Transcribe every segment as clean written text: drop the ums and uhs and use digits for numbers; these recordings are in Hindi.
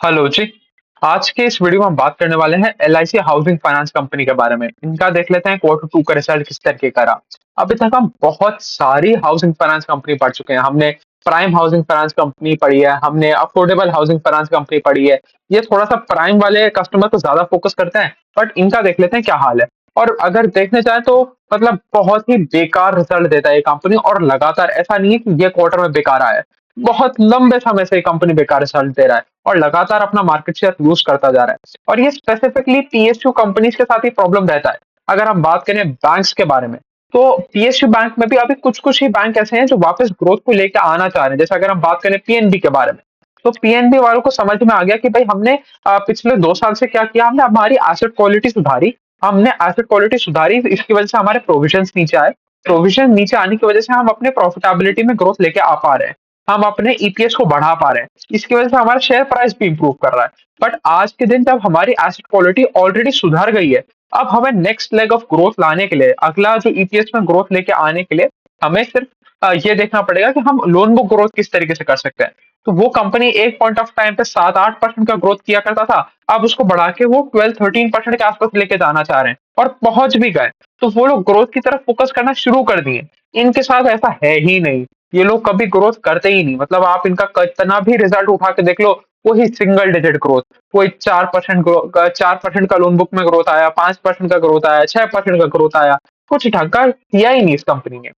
हेलो जी। आज के इस वीडियो में हम बात करने वाले हैं एलआईसी हाउसिंग फाइनेंस कंपनी के बारे में। इनका देख लेते हैं क्वार्टर टू का रिजल्ट किस तरीके का रहा। अभी तक हम बहुत सारी हाउसिंग फाइनेंस कंपनी पढ़ चुके हैं। हमने प्राइम हाउसिंग फाइनेंस कंपनी पढ़ी है, हमने अफोर्डेबल हाउसिंग फाइनेंस कंपनी पढ़ी है। ये थोड़ा सा प्राइम वाले कस्टमर को ज्यादा फोकस करते हैं, बट इनका देख लेते हैं क्या हाल है। और अगर देखने जाए तो मतलब बहुत ही बेकार रिजल्ट देता है ये कंपनी, और लगातार ऐसा नहीं है कि ये क्वार्टर में बेकार आया है। बहुत लंबे समय से ये कंपनी बेकार रिजल्ट दे रहा है और लगातार अपना मार्केट शेयर लूज करता जा रहा है। और ये स्पेसिफिकली पीएसयू कंपनीज के साथ ही प्रॉब्लम रहता है। अगर हम बात करें बैंक्स के बारे में, तो पीएसयू बैंक में भी अभी कुछ कुछ ही बैंक ऐसे हैं जो वापस ग्रोथ को लेकर आना चाह रहे हैं। जैसे अगर हम बात करें पीएनबी के बारे में, तो पीएनबी वालों को समझ में आ गया कि भाई हमने पिछले 2 साल से क्या किया, हमने हमारी एसेट क्वालिटी सुधारी। हमने एसेट क्वालिटी सुधारी, इसकी वजह से हमारे प्रोविजन नीचे आए। प्रोविजन नीचे आने की वजह से हम अपने प्रॉफिटेबिलिटी में ग्रोथ लेके आ पा रहे हैं। हम अपने ईपीएस को बढ़ा पा रहे हैं। इसकी वजह से हमारा शेयर प्राइस भी इंप्रूव कर रहा है। बट आज के दिन जब हमारी एसेट क्वालिटी ऑलरेडी सुधर गई है, अब हमें नेक्स्ट लेग ऑफ ग्रोथ लाने के लिए, अगला जो ईपीएस में ग्रोथ लेके आने के लिए, हमें सिर्फ ये देखना पड़ेगा कि हम लोन बुक ग्रोथ किस तरीके से कर सकते हैं। तो वो कंपनी एक पॉइंट ऑफ टाइम पे 7-8% का ग्रोथ किया करता था। अब उसको बढ़ा के वो 12-13% के आसपास लेके जाना चाह रहे हैं और पहुंच भी गए। तो वो लोग ग्रोथ की तरफ फोकस करना शुरू कर दिए। इनके साथ ऐसा है ही नहीं। ये लोग कभी ग्रोथ करते ही नहीं। मतलब आप इनका कितना भी रिजल्ट उठा के देख लो, वही सिंगल डिजिट ग्रोथ। कोई 4% 4% का लोन बुक में ग्रोथ आया, 5% का ग्रोथ आया, 6% का ग्रोथ आया। कुछ ढंग का किया ही नहीं इस कंपनी ने।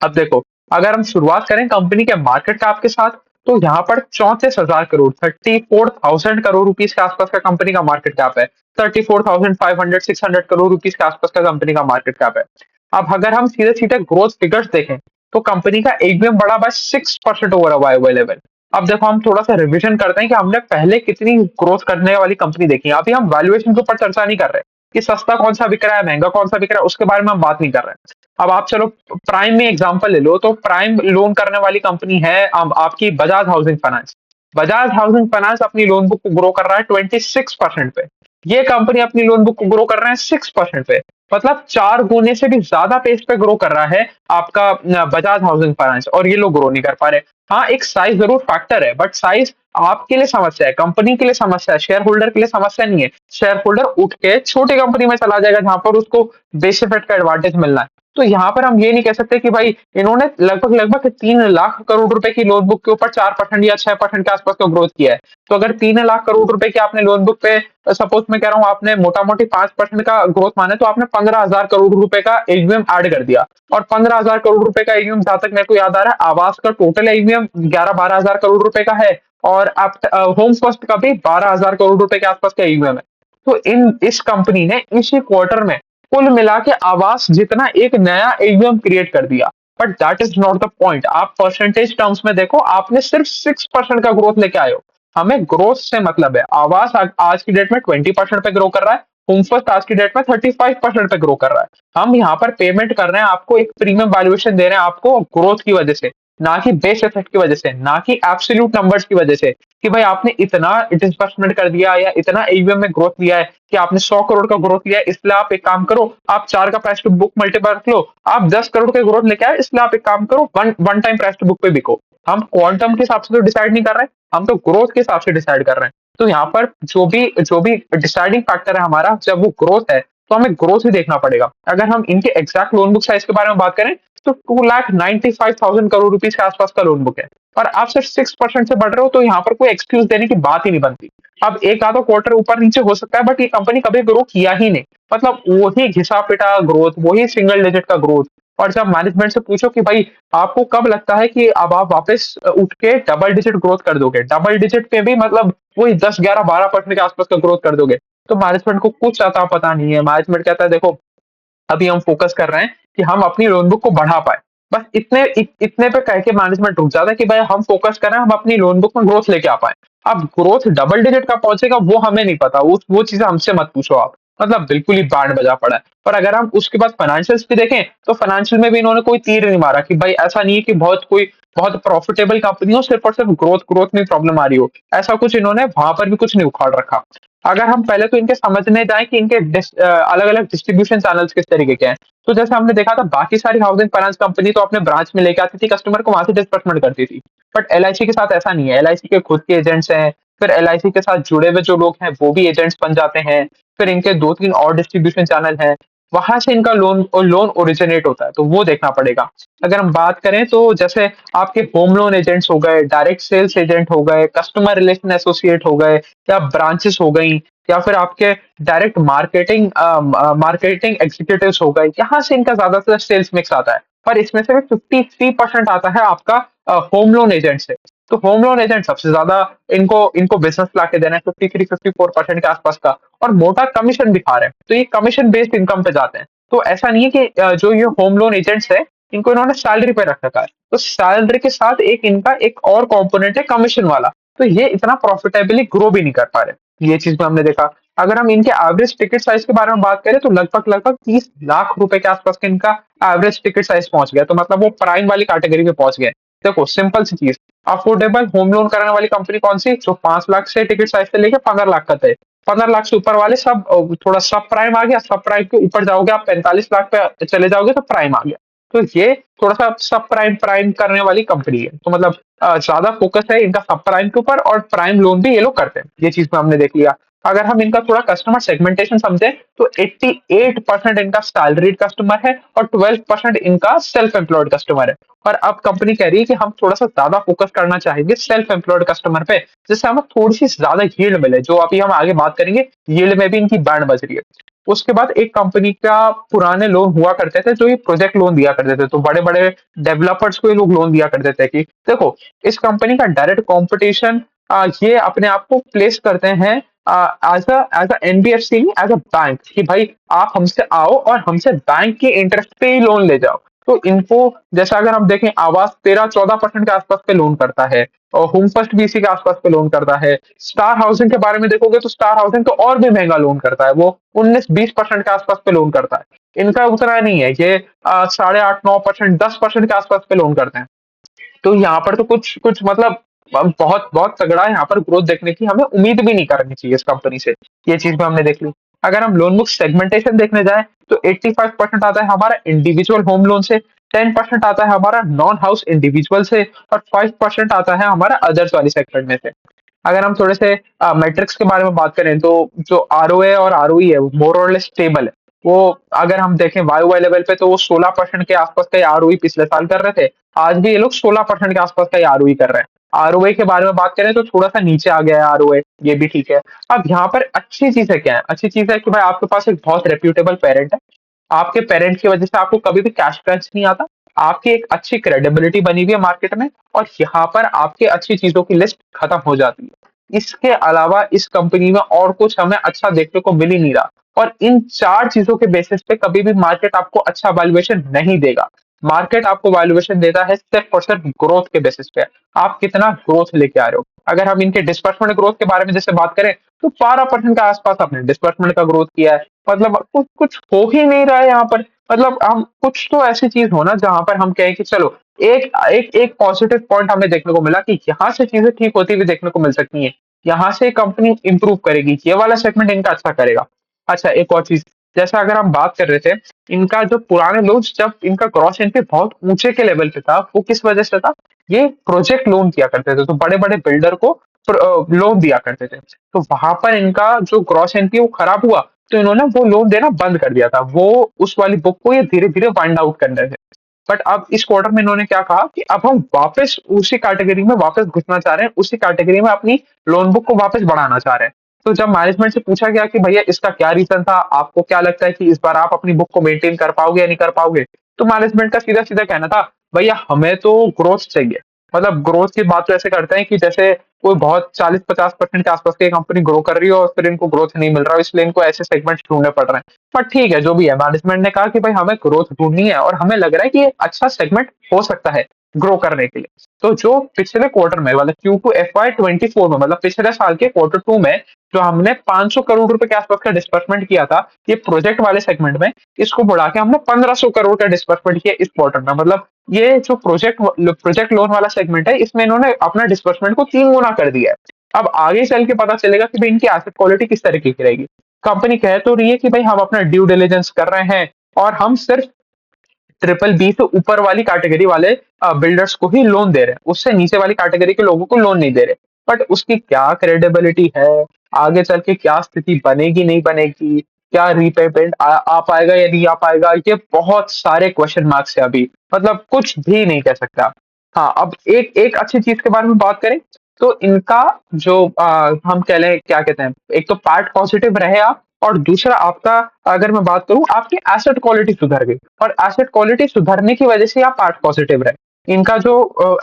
अब देखो, अगर हम शुरुआत करें कंपनी के मार्केट कैप के साथ, तो यहाँ पर 34,000 करोड़, 34,000 करोड़ रुपीज के आसपास का कंपनी का मार्केट कैप है। 34,500-600 करोड़ रुपीज के आसपास का कंपनी का मार्केट कैप है। अब अगर हम सीधे सीधे ग्रोथ फिगर्स देखें, तो कंपनी का एबीएम बढ़ा बाय 6% ओवर वाई लेवल। अब देखो, हम थोड़ा सा रिवीजन करते हैं कि हमने पहले कितनी ग्रोथ करने वाली कंपनी देखी है। अभी हम वैल्यूएशन के ऊपर चर्चा नहीं कर रहे कि सस्ता कौन सा बिक रहा है, महंगा कौन सा बिक रहा है, उसके बारे में हम बात नहीं कर रहे हैं। अब आप चलो प्राइम में एग्जांपल ले लो, तो प्राइम लोन करने वाली कंपनी है आपकी Bajaj housing finance. Bajaj housing finance अपनी लोन बुक को ग्रो कर रहा है 26% पे। ये कंपनी अपनी लोन बुक को ग्रो कर रहे हैं 6% पे। मतलब 4 गुने से भी ज्यादा पेस पे ग्रो कर रहा है आपका बजाज हाउसिंग फाइनेंस, और ये लोग ग्रो नहीं कर पा रहे। हाँ, एक साइज जरूर फैक्टर है, बट साइज आपके लिए समस्या है, कंपनी के लिए समस्या है, शेयर होल्डर के लिए समस्या नहीं है। शेयर होल्डर उठ के छोटी कंपनी में चला जाएगा जहां पर उसको बेस इफेक्ट का एडवांटेज मिलना है। तो यहाँ पर हम ये नहीं कह सकते कि भाई इन्होंने लगभग लगभग 3 लाख करोड़ रुपए की लोन बुक के ऊपर 4% या 6% के आसपास का ग्रोथ किया है। तो अगर 3 लाख करोड़ रुपए की आपने लोन बुक पे, सपोज मैं कह रहा हूँ, आपने मोटा मोटी 5% का ग्रोथ माने, तो आपने 15,000 करोड़ रुपए का एयूएम ऐड कर दिया। और 15,000 करोड़ रुपए का एयूएम, जहां तक मेरे को याद आ रहा है, आवास का टोटल एयूएम 11-12 हजार करोड़ रुपए का है। और आप होम फर्स्ट का भी 12,000 करोड़ रुपए के आसपास का एयूएम है। तो इन इस कंपनी ने इसी क्वार्टर में कुल मिला के आवास जितना एक नया एयूएम क्रिएट कर दिया। But that is not the point. आप परसेंटेज टर्म्स में देखो, आपने सिर्फ 6% का ग्रोथ लेके आए हो। हमें ग्रोथ से मतलब है। आवास आज की डेट में 20% पे ग्रो कर रहा है। होम फर्स्ट आज की डेट में 35% पे ग्रो कर रहा है। हम यहाँ पर पेमेंट कर रहे हैं आपको, एक प्रीमियम वैल्यूएशन दे रहे हैं आपको ग्रोथ की वजह से, ना कि बेस इफेक्ट की वजह से, ना कि एब्सोल्यूट नंबर्स की वजह से, कि भाई आपने इतना डिसबर्समेंट कर दिया या इतना एयूएम में ग्रोथ लिया है कि आपने 100 करोड़ का ग्रोथ लिया है, इसलिए आप एक काम करो, आप 4 का प्राइस टू बुक मल्टीपल रख लो। आप 10 करोड़ के ग्रोथ लेके आए, इसलिए आप एक काम करो, one time price to book पे बिको। हम क्वांटम के हिसाब से तो डिसाइड नहीं कर रहे हैं, हम तो ग्रोथ के हिसाब से डिसाइड कर रहे हैं। तो यहाँ पर जो भी डिसाइडिंग फैक्टर है हमारा, जब वो ग्रोथ है, तो हमें ग्रोथ ही देखना पड़ेगा। अगर हम इनके एग्जैक्ट लोन बुक साइज के बारे में बात करें, तो 2,95,000 करोड़ रुपीज के आसपास का लोन बुक है। और आप सिर्फ 6% से बढ़ रहे हो, तो यहाँ पर कोई एक्सक्यूज देने की बात ही नहीं बनती। अब एक आधा क्वार्टर ऊपर नीचे हो सकता है, बट ये कंपनी कभी ग्रो किया ही नहीं। मतलब वही घिसा पिटा ग्रोथ, वही सिंगल डिजिट का ग्रोथ। और जब मैनेजमेंट से पूछो कि भाई आपको कब लगता है कि अब आप वापस उठ के डबल डिजिट ग्रोथ कर दोगे, डबल डिजिट पे भी मतलब वही 10-11-12% के आसपास का ग्रोथ कर दोगे, तो मैनेजमेंट को कुछ अता पता नहीं है। मैनेजमेंट कहता है देखो, अभी हम फोकस कर रहे हैं कि हम अपनी लोन बुक को बढ़ा पाए। बस इतने पे कह के मैनेजमेंट रुक जाता है कि भाई हम फोकस कर रहे हैं, हम अपनी लोन बुक में ग्रोथ लेके आ पाए। अब ग्रोथ डबल डिजिट का पहुंचेगा वो हमें नहीं पता, वो चीजें हमसे मत पूछो आप। मतलब बिल्कुल ही बैंड बजा पड़ा है। पर अगर हम उसके बाद फाइनेंशियल्स भी देखें, तो फाइनेंशियल में भी इन्होंने कोई तीर नहीं मारा कि भाई ऐसा नहीं है कि बहुत प्रॉफिटेबल कंपनी हो, सिर्फ और सिर्फ ग्रोथ ग्रोथ में प्रॉब्लम आ रही हो। ऐसा कुछ इन्होंने वहां पर भी कुछ नहीं उखाड़ रखा। अगर हम पहले तो इनके समझने जाएं कि इनके अलग अलग डिस्ट्रीब्यूशन चैनल्स किस तरीके के हैं, तो जैसे हमने देखा था, बाकी सारी हाउसिंग फाइनेंस कंपनी तो अपने ब्रांच में लेके आती थी, कस्टमर को वहां से डिसबर्समेंट करती थी। बट एलआईसी के साथ ऐसा नहीं है। एलआईसी के खुद के एजेंट्स हैं, फिर एलआईसी के साथ जुड़े हुए जो लोग हैं वो भी एजेंट्स बन जाते हैं। फिर इनके 2-3 और डिस्ट्रीब्यूशन चैनल हैं, वहाँ से इनका लोन ओरिजिनेट होता है, तो वो देखना पड़ेगा। अगर हम बात करें तो जैसे आपके होम लोन एजेंट्स हो गए, डायरेक्ट सेल्स एजेंट हो गए, कस्टमर रिलेशन एसोसिएट हो गए या ब्रांचेस हो गई या फिर आपके डायरेक्ट मार्केटिंग एग्जीक्यूटिव्स हो गए, यहाँ से इनका ज़्यादातर सेल्स मिक्स आता है। पर इसमें से भी 53% आता है आपका होम लोन एजेंट से। तो होम लोन एजेंट सबसे ज़्यादा इनको इनको बिज़नेस ला के देना है 53-54% के आसपास का और मोटा कमीशन भी खा रहे हैं। तो ये कमीशन बेस्ड इनकम पे जाते हैं। तो ऐसा नहीं है कि जो ये होम लोन एजेंट्स है, इनको इन्होंने सैलरी पे रख रखा है। तो सैलरी के साथ एक इनका एक और कंपोनेंट है कमीशन वाला। तो ये इतना प्रॉफिटेबली ग्रो भी नहीं कर पा रहे। ये चीज़ भी हमने देखा। अगर हम इनके एवरेज टिकट साइज़ के बारे में बात करें तो लगभग-लगभग 30 लाख रुपए के आसपास का इनका एवरेज टिकट साइज़ पहुँच गया। तो मतलब वो प्राइम वाली कैटेगरी में पहुँच गए। देखो सिंपल सी चीज़, अफोर्डेबल होम लोन कराने वाली कंपनी कौन-सी? जो 5 लाख से टिकट साइज़ से लेके 15 लाख तक है। 15 लाख से ऊपर वाले सब थोड़ा सब प्राइम आ गया, सब प्राइम के ऊपर जाओगे आप 45 लाख पे चले जाओगे तो प्राइम आ गया। तो ये थोड़ा-सा सब प्राइम प्राइम करने वाली कंपनी है। तो मतलब ज़्यादा फोकस है इनका सब प्राइम के ऊपर और प्राइम लोन भी ये लोग करते हैं। ये चीज़ में हमने देख लिया। अगर हम इनका थोड़ा कस्टमर सेगमेंटेशन समझें तो 88% इनका सैलरीड कस्टमर है और 12% इनका सेल्फ एम्प्लॉयड कस्टमर है। और अब कंपनी कह रही है कि हम थोड़ा-सा ज़्यादा फोकस करना चाहेंगे सेल्फ एम्प्लॉयड कस्टमर पे, जिससे हमें थोड़ी-सी ज़्यादा यील्ड मिले, जो अभी हम आगे बात करेंगे, यील्ड में भी इनकी बैंड बज रही है। उसके बाद एक कंपनी का पुराने लोन हुआ करते थे, जो ये प्रोजेक्ट लोन दिया करते थे, तो बड़े-बड़े डेवलपर्स को ये लोग लोन दिया करते थे कि देखो, इस कंपनी का डायरेक्ट कॉम्पिटिशन ये अपने आप को प्लेस करते हैं एज़ अ एनबीएफसी नहीं, एज़ अ बैंक कि भाई आप हमसे आओ और हमसे बैंक के इंटरेस्ट पे ही लोन ले जाओ। तो इनको जैसा अगर हम देखें आवास 13-14% के आसपास पे लोन करता है और होम फर्स्ट भी इसी के आसपास पे लोन करता है। स्टार हाउसिंग के बारे में देखोगे तो स्टार हाउसिंग तो और भी महँगा लोन करता है। वो 19-20% के आसपास पे लोन करता है। इनका उतना नहीं है, ये साढ़े 8-9% 10% के आसपास पे लोन करते हैं। तो यहाँ पर तो कुछ कुछ मतलब बहुत बहुत तगड़ा यहाँ पर ग्रोथ देखने की हमें उम्मीद भी नहीं करनी चाहिए इस कंपनी से। ये चीज़ भी हमने देख ली। अगर हम लोन बुक सेगमेंटेशन देखने जाएँ तो 85% आता है हमारा इंडिविजुअल होम लोन से, 10% आता है हमारा नॉन हाउस इंडिविजुअल से और 5% आता है हमारा अदर्स वाली सेक्टर में से। अगर हम थोड़े से मैट्रिक्स के बारे में बात करें तो जो आरओए और आरओई है वो मोर और लेस स्टेबल है। वो अगर हम देखें वाई-वाई लेवल पे तो वो 16% के आसपास का ही आरओई पिछले साल कर रहे थे। आज भी ये लोग 16% के आसपास का ही आरओई कर रहे हैं। आरओए के बारे में बात करें तो थोड़ा-सा नीचे आ गया है आरओए, ये भी ठीक है। अब यहाँ पर अच्छी चीज़ें क्या है? अच्छी चीज़ है कि भाई आपके पास एक बहुत रेप्यूटेबल पेरेंट है। आपके पेरेंट की वजह से आपको कभी भी कैश क्रंच नहीं आता। आपकी एक अच्छी क्रेडिबिलिटी बनी हुई है मार्केट में और यहाँ पर आपकी अच्छी चीज़ों की लिस्ट खत्म हो जाती है। इसके अलावा इस कंपनी में और कुछ हमें अच्छा देखने को मिल ही नहीं रहा और इन 4 चीज़ों के बेसिस पे कभी भी मार्केट आपको अच्छा वैल्यूएशन नहीं देगा। मार्केट आपको वैल्यूएशन देता है सिर्फ़ और सिर्फ़ ग्रोथ के बेसिस पे। आप कितना ग्रोथ लेके आ रहे हो। अगर हम इनके डिस्बर्समेंट ग्रोथ के बारे में जैसे बात करें तो 12% के आसपास आपने डिस्बर्समेंट का ग्रोथ किया है। मतलब कुछ कुछ हो ही नहीं रहा है यहाँ पर। मतलब हम कुछ तो ऐसी चीज़ हो ना जहाँ पर हम कहें कि चलो एक एक एक पॉजिटिव पॉइंट हमें देखने को मिला कि यहाँ से चीज़ें ठीक होती हुई देखने को मिल सकती हैं। यहाँ से कंपनी इम्प्रूव करेगी, ये वाला सेगमेंट इनका अच्छा करेगा। अच्छा एक और चीज़, जैसा अगर हम बात कर रहे थे, इनका जो पुराने लोन्स जब इनका ग्रॉस एनपीए बहुत ऊँचे के लेवल पे था, वो किस वजह से था? ये प्रोजेक्ट लोन किया करते थे, तो बड़े-बड़े बिल्डर को लोन दिया करते थे। तो वहाँ पर इनका जो ग्रॉस एनपीए वो खराब हुआ, तो इन्होंने वो लोन देना बंद कर दिया था। वो उस वाली बुक को ये धीरे-धीरे वाइंड आउट कर रहे थे। बट अब इस क्वार्टर में इन्होंने क्या कहा कि अब हम वापस उसी कैटेगरी में वापस घुसना चाह रहे हैं, उसी कैटेगरी में अपनी लोन बुक को वापस बढ़ाना चाह रहे हैं। तो जब मैनेजमेंट से पूछा गया कि भैया इसका क्या रीज़न था? आपको क्या लगता है कि इस बार आप अपनी बुक को मेंटेन कर पाओगे या नहीं कर पाओगे? तो मैनेजमेंट का सीधा-सीधा कहना था, भैया हमें तो ग्रोथ चाहिए। मतलब ग्रोथ की बात तो ऐसे करते हैं कि जैसे कोई बहुत 40-50% के आसपास की कंपनी ग्रो कर रही है और फिर इनको ग्रोथ नहीं मिल रहा है, इसलिए इनको ऐसे सेगमेंट्स ढूँढने पड़ रहे हैं। बट ठीक है, जो भी है मैनेजमेंट ने कहा कि भाई हमें ग्रोथ ढूँढनी है और हमें लग रहा है कि ये अच्छा सेगमेंट हो सकता है ग्रो करने के लिए। तो जो पिछले क्वार्टर में मतलब Q2 FY24 में मतलब पिछले साल के क्वार्टर 2 में जो हमने 500 करोड़ रुपए के आसपास का डिस्बर्समेंट किया था, ये प्रोजेक्ट वाले सेगमेंट में, इसको बढ़ा के हमने 1500 करोड़ का डिस्बर्समेंट किया इस क्वार्टर में। मतलब ये जो प्रोजेक्ट लोन वाला सेगमेंट है, इसमें इन्होंने अपना डिस्बर्समेंट को 3 गुना कर दिया है। अब आगे चल के पता चलेगा कि भाई इनकी एसेट क्वालिटी किस तरीके की रहेगी। कंपनी कह तो रही है कि भाई हम अपना ड्यू डिलिजेंस कर रहे हैं और हम सिर्फ ट्रिपल बी से ऊपर वाली कैटेगरी वाले बिल्डर्स को ही लोन दे रहे हैं, उससे नीचे वाली कैटेगरी के लोगों को लोन नहीं दे रहे। बट उसकी क्या क्रेडिबिलिटी है, आगे चल के क्या स्थिति बनेगी नहीं बनेगी, क्या रीपेमेंट आ पाएगा या नहीं आ पाएगा, ये बहुत सारे क्वेश्चन मार्क्स है अभी, मतलब कुछ भी नहीं कह सकता। हाँ, अब एक एक अच्छी चीज के बारे में बात करें तो इनका जो हम कह लें क्या कहते हैं, एक तो पार्ट पॉजिटिव रहे आप, और दूसरा आपका, अगर मैं बात करूं, आपकी एसेट क्वालिटी सुधर गई, और एसेट क्वालिटी सुधरने की वजह से आप पार्ट पॉजिटिव रहे। इनका जो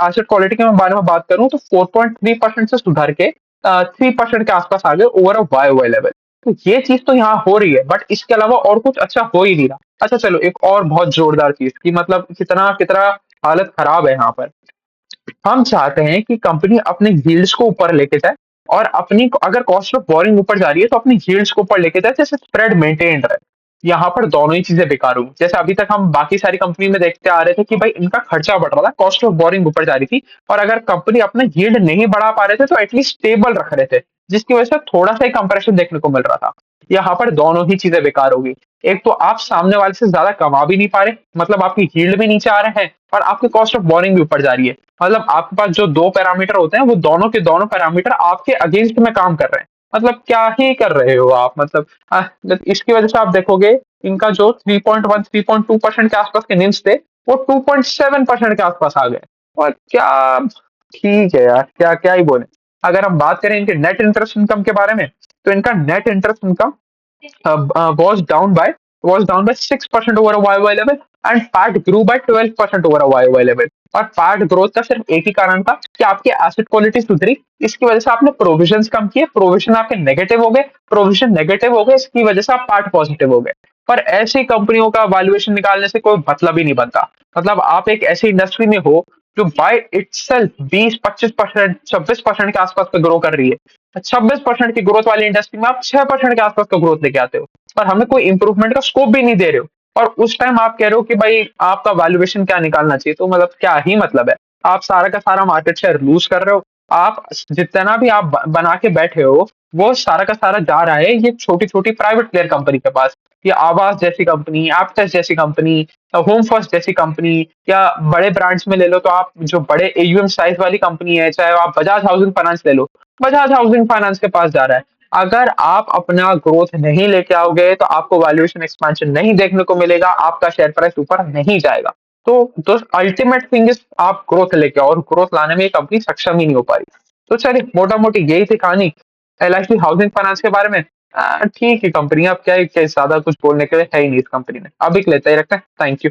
एसेट क्वालिटी के बारे में बात करूं तो 4.3% से सुधर के 3% के आसपास आ गए over a y y level. तो ये चीज तो यहाँ हो रही है, बट इसके अलावा और कुछ अच्छा हो ही नहीं रहा। अच्छा चलो, एक और बहुत जोरदार चीज की, मतलब कितना कितना हालत खराब है यहाँ पर। हम चाहते हैं कि कंपनी अपने यील्ड्स को ऊपर लेके जाए, और अपनी अगर कॉस्ट ऑफ बोरिंग ऊपर जा रही है तो अपनी यील्ड्स को ऊपर लेके जाए, जैसे स्प्रेड मेंटेन रहे। यहाँ पर दोनों ही चीजें बेकार हुई। जैसे अभी तक हम बाकी सारी कंपनी में देखते आ रहे थे कि भाई इनका खर्चा बढ़ रहा था, कॉस्ट ऑफ बोरिंग ऊपर जा रही थी, और अगर कंपनी अपना यील्ड नहीं बढ़ा पा रहे थे तो एटलीस्ट स्टेबल रख रहे थे, जिसकी वजह से थोड़ा सा ही कंप्रेशन देखने को मिल रहा था। यहाँ पर दोनों ही चीजें बेकार होगी। एक तो आप सामने वाले से ज्यादा कमा भी नहीं पा रहे, मतलब आपकी यील्ड भी नीचे आ रहे हैं, और आपकी कॉस्ट ऑफ बोरिंग भी ऊपर जा रही है। मतलब आपके पास जो दो पैरामीटर होते हैं, वो दोनों के दोनों पैरामीटर आपके अगेंस्ट में काम कर रहे हैं। मतलब क्या ही कर रहे हो आप, मतलब इसकी वजह से आप देखोगे इनका जो 3.1 3.2% के आसपास के निम्स थे, वो 2.7% के आसपास आ गए। और क्या, ठीक है यार, क्या क्या ही बोले। अगर हम बात करें इनके नेट इंटरेस्ट इनकम के बारे में, तो इनका net interest income was down by 6% over a YY level, and PAT grew by 12% over a YY level। और पैट ग्रोथ का सिर्फ एक ही कारण था कि आपकी एसेट क्वालिटी सुधरी, इसकी वजह से आपने प्रोविजंस कम किए, प्रोविजन आपके नेगेटिव हो गए, प्रोविजन नेगेटिव हो गए, इसकी वजह से आप पैट पॉजिटिव हो गए। पर ऐसी कंपनियों का वैल्यूएशन निकालने से कोई मतलब ही नहीं बनता। मतलब आप एक ऐसी इंडस्ट्री में हो जो बाय इटसेल्फ 20-25%, 26% के आसपास का ग्रो कर रही है। 26% की ग्रोथ वाली इंडस्ट्री में आप 6% के आसपास का ग्रोथ लेके आते हो, और हमें कोई इंप्रूवमेंट का स्कोप भी नहीं दे रहे हो। और उस टाइम आप कह रहे हो कि भाई आपका वैल्यूएशन क्या निकालना चाहिए, तो मतलब क्या ही मतलब है। आप सारा का सारा मार्केट शेयर लूज कर रहे हो। आप जितना भी आप बना के बैठे हो, वो सारा का सारा जा रहा है ये छोटी छोटी प्राइवेट प्लेयर कंपनी के पास। ये आवास जैसी कंपनी, एप्टेस जैसी कंपनी, होम फर्स्ट जैसी कंपनी, या बड़े ब्रांड्स में ले लो तो आप जो बड़े एयूएम साइज वाली कंपनी है, चाहे आप बजाज हाउसिंग फाइनेंस ले लो, बजाज हाउसिंग फाइनेंस के पास जा रहा है। अगर आप अपना ग्रोथ नहीं लेके आओगे तो आपको वैल्यूएशन एक्सपेंशन नहीं देखने को मिलेगा, आपका शेयर प्राइस ऊपर नहीं जाएगा। तो अल्टीमेट थिंग इज आप ग्रोथ लेके आओ, और ग्रोथ लाने में ये कंपनी सक्षम ही नहीं हो पा रही। तो चलिए, मोटा मोटी यही थी कहानी LIC हाउसिंग फाइनेंस के बारे में। ठीक है कंपनी, अब क्या है, ज्यादा कुछ बोलने के लिए है ही नहीं इस कंपनी में, अभी के लिए तय रखते हैं। Thank you.